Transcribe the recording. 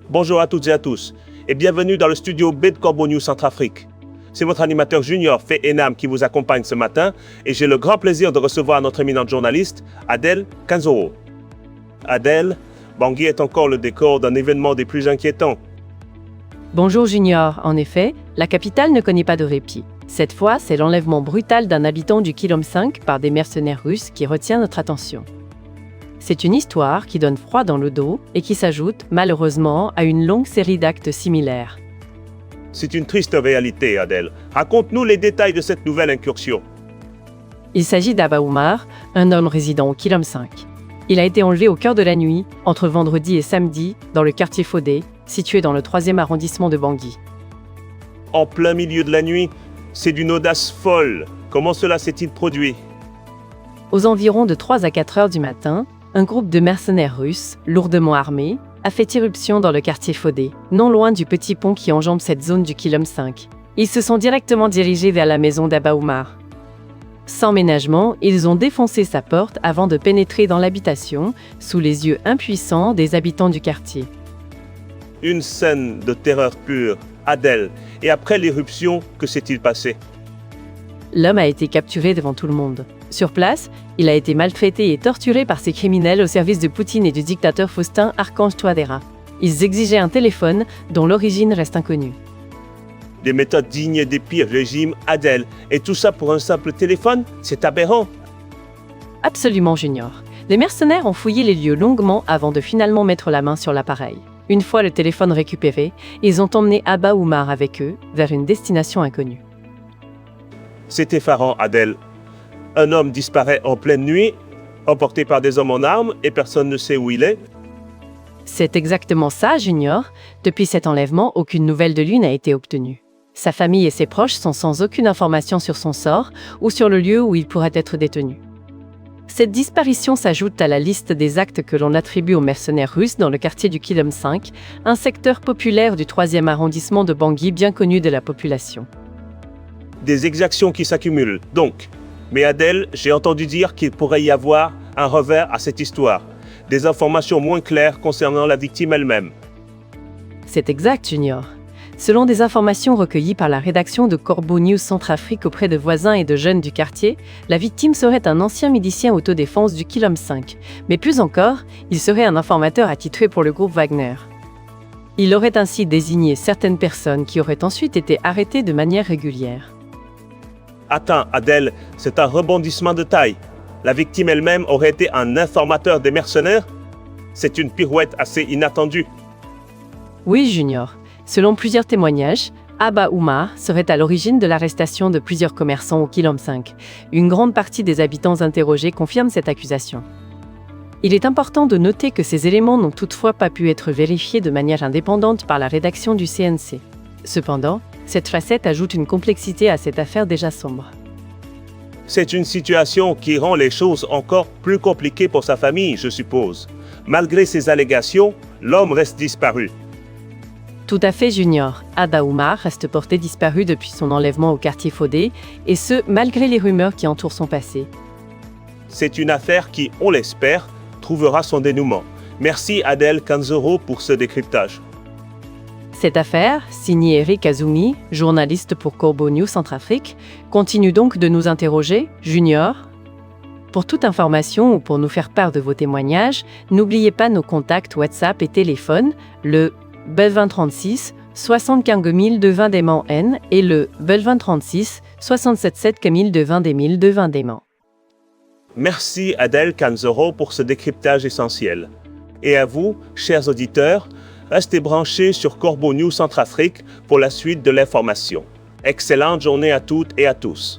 Bonjour à toutes et à tous, et bienvenue dans le studio B de Corbeau News Centrafrique. C'est votre animateur junior, Fé Enam, qui vous accompagne ce matin, et j'ai le grand plaisir de recevoir notre éminente journaliste, Adèle Kanzoro. Adèle, Bangui est encore le décor d'un événement des plus inquiétants. Bonjour Junior, en effet, la capitale ne connaît pas de répit. Cette fois, c'est l'enlèvement brutal d'un habitant du Kilom 5 par des mercenaires russes qui retient notre attention. C'est une histoire qui donne froid dans le dos et qui s'ajoute, malheureusement, à une longue série d'actes similaires. C'est une triste réalité, Adèle. Raconte-nous les détails de cette nouvelle incursion. Il s'agit d'Aba Oumar, un homme résidant au Kilom 5. Il a été enlevé au cœur de la nuit, entre vendredi et samedi, dans le quartier Fodé, situé dans le 3e arrondissement de Bangui. En plein milieu de la nuit, c'est d'une audace folle. Comment cela s'est-il produit? Aux environs de 3 à 4 heures du matin, un groupe de mercenaires russes, lourdement armés, a fait irruption dans le quartier Fodé, non loin du petit pont qui enjambe cette zone du Kilom 5. Ils se sont directement dirigés vers la maison d'Aba Oumar. Sans ménagement, ils ont défoncé sa porte avant de pénétrer dans l'habitation, sous les yeux impuissants des habitants du quartier. Une scène de terreur pure. Adèle, et après l'éruption, que s'est-il passé? L'homme a été capturé devant tout le monde. Sur place, il a été maltraité et torturé par ces criminels au service de Poutine et du dictateur Faustin Archange Touadéra. Ils exigeaient un téléphone dont l'origine reste inconnue. Des méthodes dignes des pires régimes, Adèle, et tout ça pour un simple téléphone? C'est aberrant. Absolument, Junior. Les mercenaires ont fouillé les lieux longuement avant de finalement mettre la main sur l'appareil. Une fois le téléphone récupéré, ils ont emmené Aba Oumar avec eux vers une destination inconnue. C'est effarant, Adèle. Un homme disparaît en pleine nuit, emporté par des hommes en armes, et personne ne sait où il est. C'est exactement ça, Junior. Depuis cet enlèvement, aucune nouvelle de lui n'a été obtenue. Sa famille et ses proches sont sans aucune information sur son sort ou sur le lieu où il pourrait être détenu. Cette disparition s'ajoute à la liste des actes que l'on attribue aux mercenaires russes dans le quartier du Kilom 5, un secteur populaire du 3e arrondissement de Bangui bien connu de la population. Des exactions qui s'accumulent, donc. Mais Adèle, j'ai entendu dire qu'il pourrait y avoir un revers à cette histoire. Des informations moins claires concernant la victime elle-même. C'est exact, Junior. Selon des informations recueillies par la rédaction de Corbeau News Centrafrique auprès de voisins et de jeunes du quartier, la victime serait un ancien milicien autodéfense du Kilom 5. Mais plus encore, il serait un informateur attitré pour le groupe Wagner. Il aurait ainsi désigné certaines personnes qui auraient ensuite été arrêtées de manière régulière. Attends, Adèle, c'est un rebondissement de taille. La victime elle-même aurait été un informateur des mercenaires? C'est une pirouette assez inattendue. Oui, Junior. Selon plusieurs témoignages, Aba Oumar serait à l'origine de l'arrestation de plusieurs commerçants au Kilom 5. Une grande partie des habitants interrogés confirment cette accusation. Il est important de noter que ces éléments n'ont toutefois pas pu être vérifiés de manière indépendante par la rédaction du CNC. Cependant, cette facette ajoute une complexité à cette affaire déjà sombre. C'est une situation qui rend les choses encore plus compliquées pour sa famille, je suppose. Malgré ces allégations, l'homme reste disparu. Tout à fait, Junior. Aba Oumar reste porté disparu depuis son enlèvement au quartier Fodé, et ce, malgré les rumeurs qui entourent son passé. C'est une affaire qui, on l'espère, trouvera son dénouement. Merci Adèle Kanzoro pour ce décryptage. Cette affaire, signée Eric Azumi, journaliste pour Corbeau News Centrafrique, continue donc de nous interroger, Junior. Pour toute information ou pour nous faire part de vos témoignages, n'oubliez pas nos contacts WhatsApp et téléphone, le +2036 75 220 Dément N et le +2036 67 220 Dément. Merci Adèle Kanzoro pour ce décryptage essentiel. Et à vous, chers auditeurs, restez branchés sur Corbeau News Centrafrique pour la suite de l'information. Excellente journée à toutes et à tous.